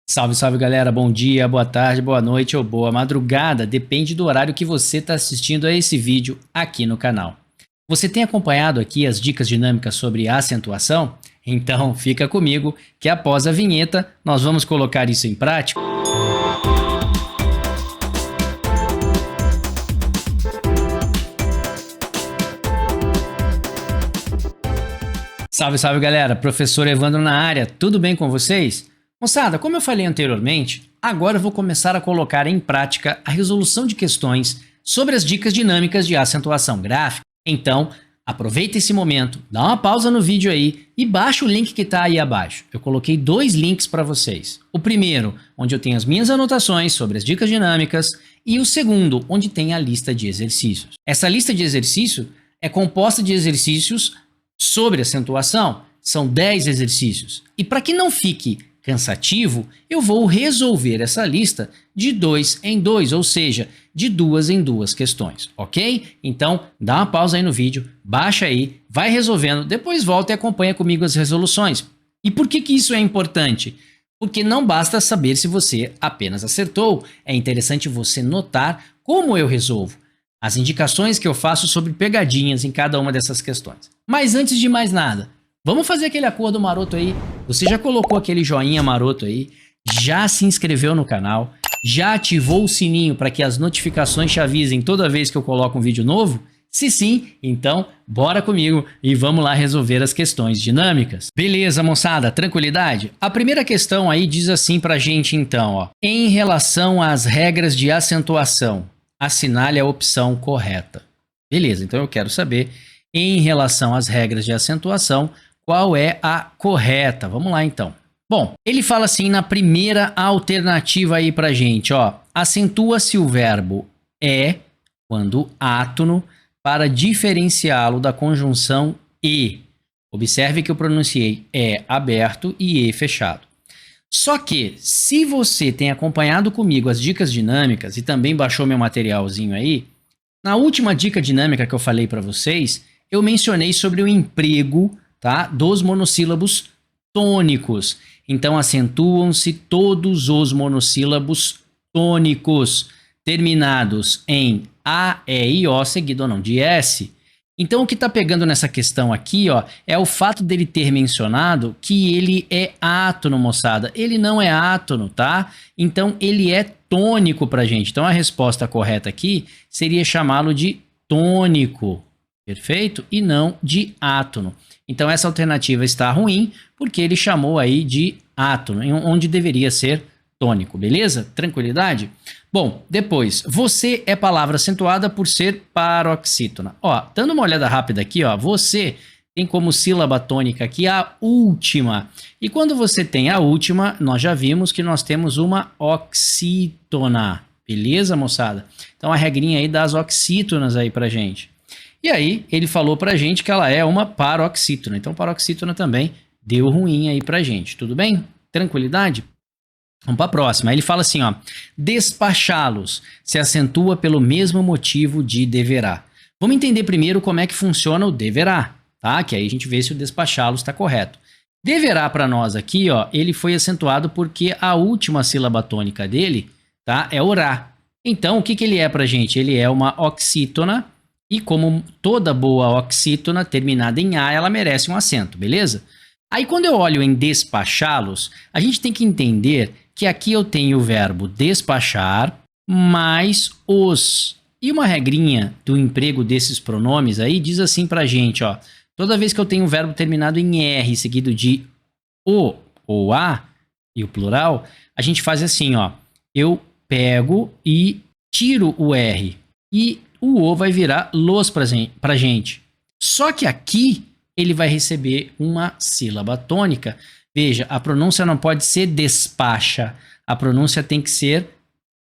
Salve, salve galera, bom dia, boa tarde, boa noite ou boa madrugada, depende do horário que você está assistindo a esse vídeo aqui no canal. Você tem acompanhado aqui as dicas dinâmicas sobre acentuação? Então fica comigo que após a vinheta nós vamos colocar isso em prática. Salve, salve galera, professor Evandro na área, tudo bem com vocês? Moçada, como eu falei anteriormente, agora eu vou começar a colocar em prática a resolução de questões sobre as dicas dinâmicas de acentuação gráfica. Então, aproveita esse momento, dá uma pausa no vídeo aí e baixa o link que está aí abaixo. Eu coloquei dois links para vocês. O primeiro, onde eu tenho as minhas anotações sobre as dicas dinâmicas, e o segundo, onde tem a lista de exercícios. Essa lista de exercícios é composta de exercícios sobre acentuação. São 10 exercícios. E para que não fique cansativo, eu vou resolver essa lista de 2 em 2, ou seja, de 2 em 2 questões, ok? Então, dá uma pausa aí no vídeo, baixa aí, vai resolvendo, depois volta e acompanha comigo as resoluções. E por que isso é importante? Porque não basta saber se você apenas acertou, é interessante você notar como eu resolvo, as indicações que eu faço sobre pegadinhas em cada uma dessas questões. Mas antes de mais nada, vamos fazer aquele acordo maroto aí? Você já colocou aquele joinha maroto aí? Já se inscreveu no canal? Já ativou o sininho para que as notificações te avisem toda vez que eu coloco um vídeo novo? Se sim, então bora comigo e vamos lá resolver as questões dinâmicas. Beleza, moçada, tranquilidade? A primeira questão aí diz assim pra gente então, ó. Em relação às regras de acentuação, assinale a opção correta. Beleza, então eu quero saber, em relação às regras de acentuação, qual é a correta? Vamos lá então. Bom, ele fala assim na primeira alternativa aí pra gente, ó. Acentua-se o verbo é quando átono para diferenciá-lo da conjunção e. Observe que eu pronunciei é aberto e e fechado. Só que, se você tem acompanhado comigo as dicas dinâmicas e também baixou meu materialzinho aí, na última dica dinâmica que eu falei para vocês, eu mencionei sobre o emprego, tá, dos monossílabos tônicos. Então, acentuam-se todos os monossílabos tônicos, terminados em A, E e O, seguido ou não de S. Então, o que está pegando nessa questão aqui, ó, é o fato dele ter mencionado que ele é átono, moçada. Ele não é átono, tá? Então, ele é tônico pra gente. Então, a resposta correta aqui seria chamá-lo de tônico, perfeito? E não de átono. Então, essa alternativa está ruim, porque ele chamou aí de átono, onde deveria ser tônico, beleza? Tranquilidade? Bom, depois, você é palavra acentuada por ser paroxítona. Ó, dando uma olhada rápida aqui, ó, você tem como sílaba tônica aqui a última. E quando você tem a última, nós já vimos que nós temos uma oxítona. Beleza, moçada? Então, a regrinha aí das oxítonas aí pra gente. E aí, ele falou pra gente que ela é uma paroxítona. Então, paroxítona também deu ruim aí pra gente. Tudo bem? Tranquilidade? Vamos para a próxima. Ele fala assim, ó. Despachá-los se acentua pelo mesmo motivo de deverá. Vamos entender primeiro como é que funciona o deverá, tá? Que aí a gente vê se o despachá-los está correto. Deverá para nós aqui, ó, ele foi acentuado porque a última sílaba tônica dele, tá? É orá. Então, o que ele é pra gente? Ele é uma oxítona e como toda boa oxítona terminada em A, ela merece um acento, beleza? Aí quando eu olho em despachá-los, a gente tem que entender que aqui eu tenho o verbo despachar mais os. E uma regrinha do emprego desses pronomes aí diz assim pra gente, ó. Toda vez que eu tenho um verbo terminado em R seguido de o ou a, e o plural, a gente faz assim, ó. Eu pego e tiro o R. E o o vai virar los pra gente. Só que aqui ele vai receber uma sílaba tônica. Veja, a pronúncia não pode ser despacha. A pronúncia tem que ser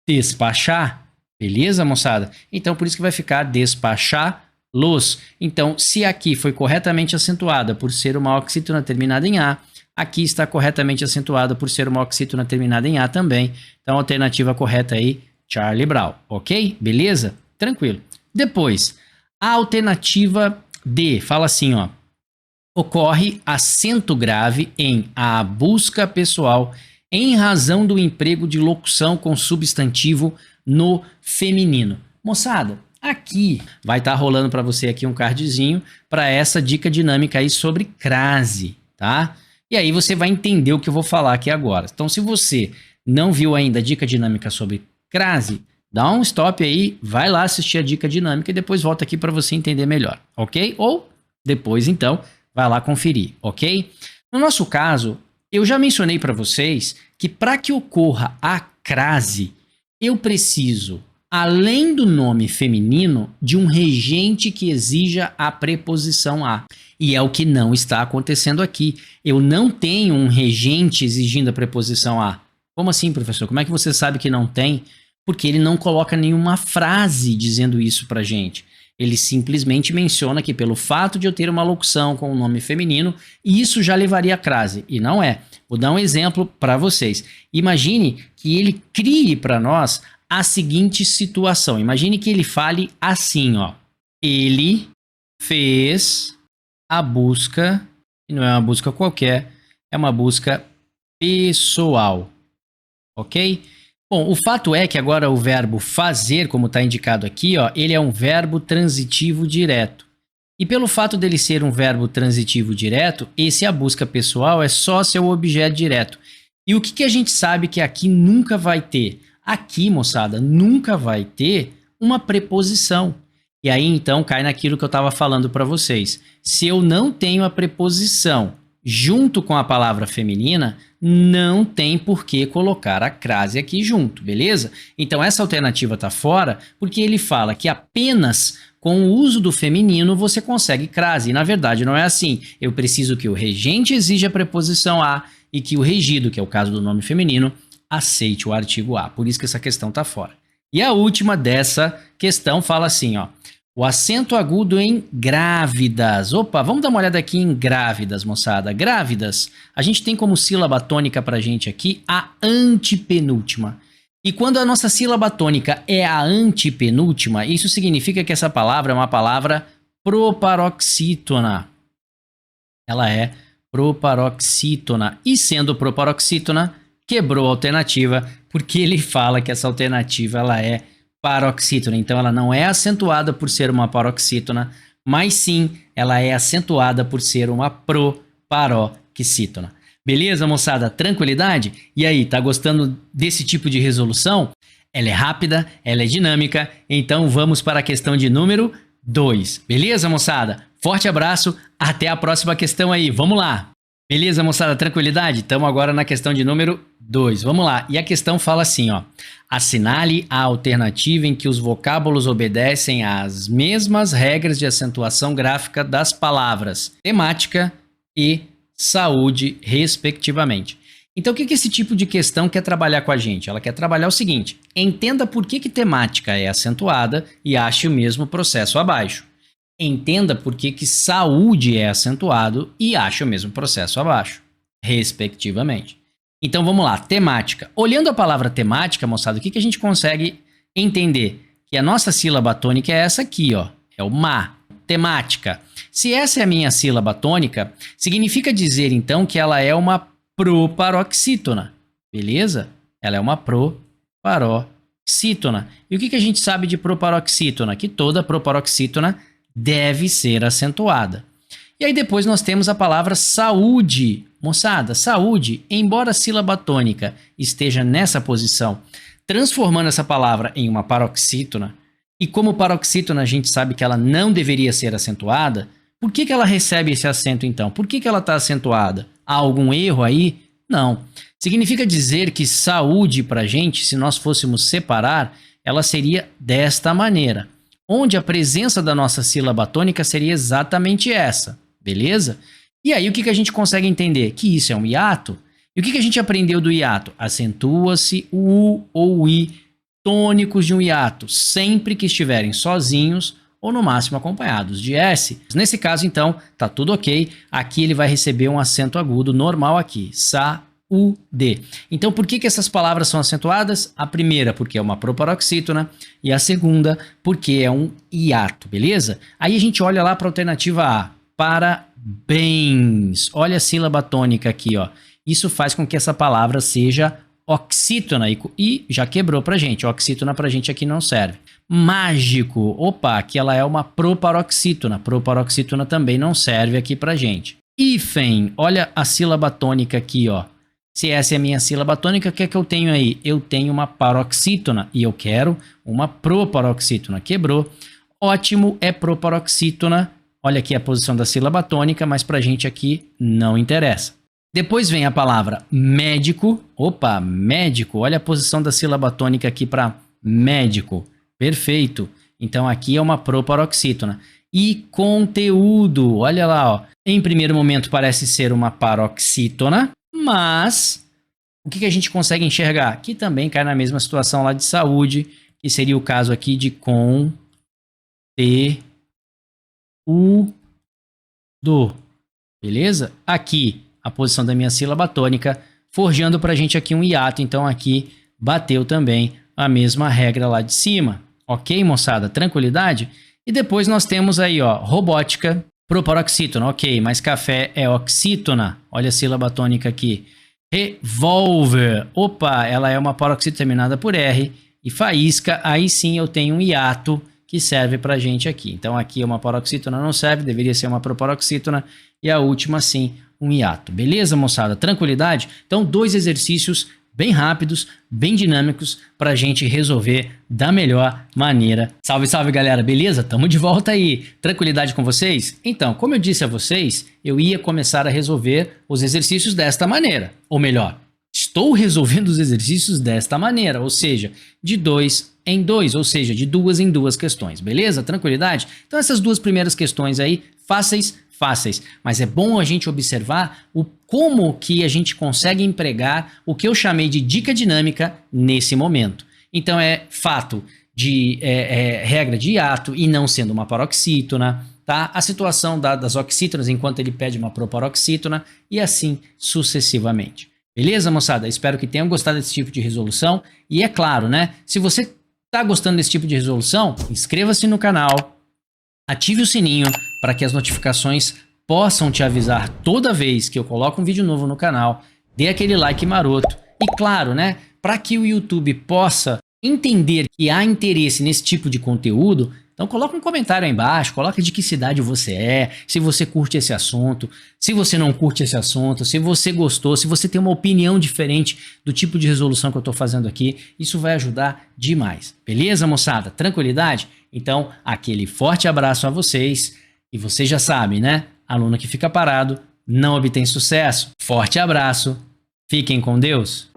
despachar. Beleza, moçada? Então, por isso que vai ficar despachá-los. Então, se aqui foi corretamente acentuada por ser uma oxítona terminada em A, aqui está corretamente acentuada por ser uma oxítona terminada em A também. Então, a alternativa correta aí, Charlie Brown. Ok? Beleza? Tranquilo. Depois, a alternativa D fala assim, ó. Ocorre acento grave em a busca pessoal em razão do emprego de locução com substantivo no feminino. Moçada, aqui vai estar rolando para você aqui um cardzinho para essa dica dinâmica aí sobre crase, tá? E aí você vai entender o que eu vou falar aqui agora. Então, se você não viu ainda a dica dinâmica sobre crase, dá um stop aí, vai lá assistir a dica dinâmica e depois volta aqui para você entender melhor, ok? Ou depois, então, vai lá conferir, ok? No nosso caso, eu já mencionei para vocês que para que ocorra a crase, eu preciso, além do nome feminino, de um regente que exija a preposição a. E é o que não está acontecendo aqui. Eu não tenho um regente exigindo a preposição a. Como assim, professor? Como é que você sabe que não tem? Porque ele não coloca nenhuma frase dizendo isso pra gente. Ele simplesmente menciona que pelo fato de eu ter uma locução com um nome feminino, isso já levaria a crase. E não é. Vou dar um exemplo para vocês. Imagine que ele crie para nós a seguinte situação. Imagine que ele fale assim, ó. Ele fez a busca, e não é uma busca qualquer, é uma busca pessoal. Ok? Bom, o fato é que agora o verbo fazer, como está indicado aqui, ó, ele é um verbo transitivo direto. E pelo fato dele ser um verbo transitivo direto, esse a busca pessoal é só seu objeto direto. E o que a gente sabe que aqui nunca vai ter? Aqui, moçada, nunca vai ter uma preposição. E aí, então, cai naquilo que eu estava falando para vocês. Se eu não tenho a preposição junto com a palavra feminina, não tem por que colocar a crase aqui junto, beleza? Então, essa alternativa está fora porque ele fala que apenas com o uso do feminino você consegue crase. E, na verdade, não é assim. Eu preciso que o regente exija a preposição a e que o regido, que é o caso do nome feminino, aceite o artigo a. Por isso que essa questão está fora. E a última dessa questão fala assim, ó. O acento agudo em grávidas. Opa, vamos dar uma olhada aqui em grávidas, moçada. Grávidas, a gente tem como sílaba tônica pra gente aqui a antepenúltima. E quando a nossa sílaba tônica é a antepenúltima, isso significa que essa palavra é uma palavra proparoxítona. Ela é proparoxítona. E sendo proparoxítona, quebrou a alternativa, porque ele fala que essa alternativa ela é paroxítona. Então, ela não é acentuada por ser uma paroxítona, mas sim, ela é acentuada por ser uma proparoxítona. Beleza, moçada? Tranquilidade? E aí, tá gostando desse tipo de resolução? Ela é rápida, ela é dinâmica, então vamos para a questão de número 2. Beleza, moçada? Forte abraço, até a próxima questão aí. Vamos lá! Beleza, moçada? Tranquilidade? Estamos agora na questão de número 2. Vamos lá. E a questão fala assim, ó. Assinale a alternativa em que os vocábulos obedecem às mesmas regras de acentuação gráfica das palavras temática e saúde, respectivamente. Então, o que esse tipo de questão quer trabalhar com a gente? Ela quer trabalhar o seguinte. Entenda por que temática é acentuada e ache o mesmo processo abaixo. Entenda por que saúde é acentuado e acha o mesmo processo abaixo, respectivamente. Então vamos lá, temática. Olhando a palavra temática, moçada, o que a gente consegue entender? Que a nossa sílaba tônica é essa aqui, ó, é o ma, temática. Se essa é a minha sílaba tônica, significa dizer então que ela é uma proparoxítona, beleza? Ela é uma proparoxítona. E o que a gente sabe de proparoxítona? Que toda proparoxítona deve ser acentuada. E aí depois nós temos a palavra saúde. Moçada, saúde, embora a sílaba tônica esteja nessa posição, transformando essa palavra em uma paroxítona, e como paroxítona a gente sabe que ela não deveria ser acentuada, por que ela recebe esse acento então? Por que ela está acentuada? Há algum erro aí? Não. Significa dizer que saúde para a gente, se nós fôssemos separar, ela seria desta maneira, onde a presença da nossa sílaba tônica seria exatamente essa, beleza? E aí o que a gente consegue entender? Que isso é um hiato. E o que a gente aprendeu do hiato? Acentua-se o U ou o I tônicos de um hiato, sempre que estiverem sozinhos ou no máximo acompanhados de S. Nesse caso, então, tá tudo ok. Aqui ele vai receber um acento agudo normal aqui, saúde. Então, por que essas palavras são acentuadas? A primeira, porque é uma proparoxítona, e a segunda, porque é um hiato, beleza? Aí a gente olha lá para a alternativa A. Parabéns. Olha a sílaba tônica aqui, ó. isso faz com que essa palavra seja oxítona e já quebrou pra gente. Oxítona pra gente aqui não serve. Mágico, opa, aqui ela é uma proparoxítona. Proparoxítona também não serve aqui pra gente. Hífen, olha a sílaba tônica aqui, ó. Se essa é a minha sílaba tônica, o que é que eu tenho aí? Eu tenho uma paroxítona e eu quero uma proparoxítona. Quebrou. Ótimo é proparoxítona. Olha aqui a posição da sílaba tônica, mas pra gente aqui não interessa. Depois vem a palavra médico. Opa, médico. Olha a posição da sílaba tônica aqui para médico. Perfeito. Então aqui é uma proparoxítona. E conteúdo. Olha lá, ó. Em primeiro momento parece ser uma paroxítona, mas o que a gente consegue enxergar? Que também cai na mesma situação lá de saúde, que seria o caso aqui de conteúdo. Beleza? Aqui a posição da minha sílaba tônica, forjando para a gente aqui um hiato. Então aqui bateu também a mesma regra lá de cima. Ok, moçada? Tranquilidade? E depois nós temos aí, ó, robótica, proparoxítona. Ok, mas café é oxítona. Olha a sílaba tônica aqui. Revolver. Opa, ela é uma paroxítona terminada por R. E faísca, aí sim eu tenho um hiato que serve pra gente aqui. Então aqui é uma paroxítona, não serve, deveria ser uma proparoxítona. E a última sim, um hiato. Beleza, moçada? Tranquilidade? Então 2 exercícios bem rápidos, bem dinâmicos pra gente resolver da melhor maneira. Salve, salve, galera, beleza? Tamo de volta aí. Tranquilidade com vocês? Então, como eu disse a vocês, eu ia começar a resolver os exercícios desta maneira. Ou melhor, estou resolvendo os exercícios desta maneira, ou seja, de 2 em 2, ou seja, de 2 em 2 questões, beleza? Tranquilidade? Então essas 2 primeiras questões aí, fáceis, mas é bom a gente observar como que a gente consegue empregar o que eu chamei de dica dinâmica nesse momento. Então é fato de regra de hiato e não sendo uma paroxítona, tá? A situação das oxítonas enquanto ele pede uma proparoxítona e assim sucessivamente. Beleza, moçada? Espero que tenham gostado desse tipo de resolução. E é claro, né? Se você está gostando desse tipo de resolução, inscreva-se no canal, ative o sininho para que as notificações possam te avisar toda vez que eu coloco um vídeo novo no canal. Dê aquele like maroto. E claro, né? Para que o YouTube possa entender que há interesse nesse tipo de conteúdo, então coloca um comentário aí embaixo, coloca de que cidade você é, se você curte esse assunto, se você não curte esse assunto, se você gostou, se você tem uma opinião diferente do tipo de resolução que eu estou fazendo aqui, isso vai ajudar demais. Beleza, moçada? Tranquilidade? Então, aquele forte abraço a vocês e você já sabe, né? Aluno que fica parado não obtém sucesso. Forte abraço, fiquem com Deus.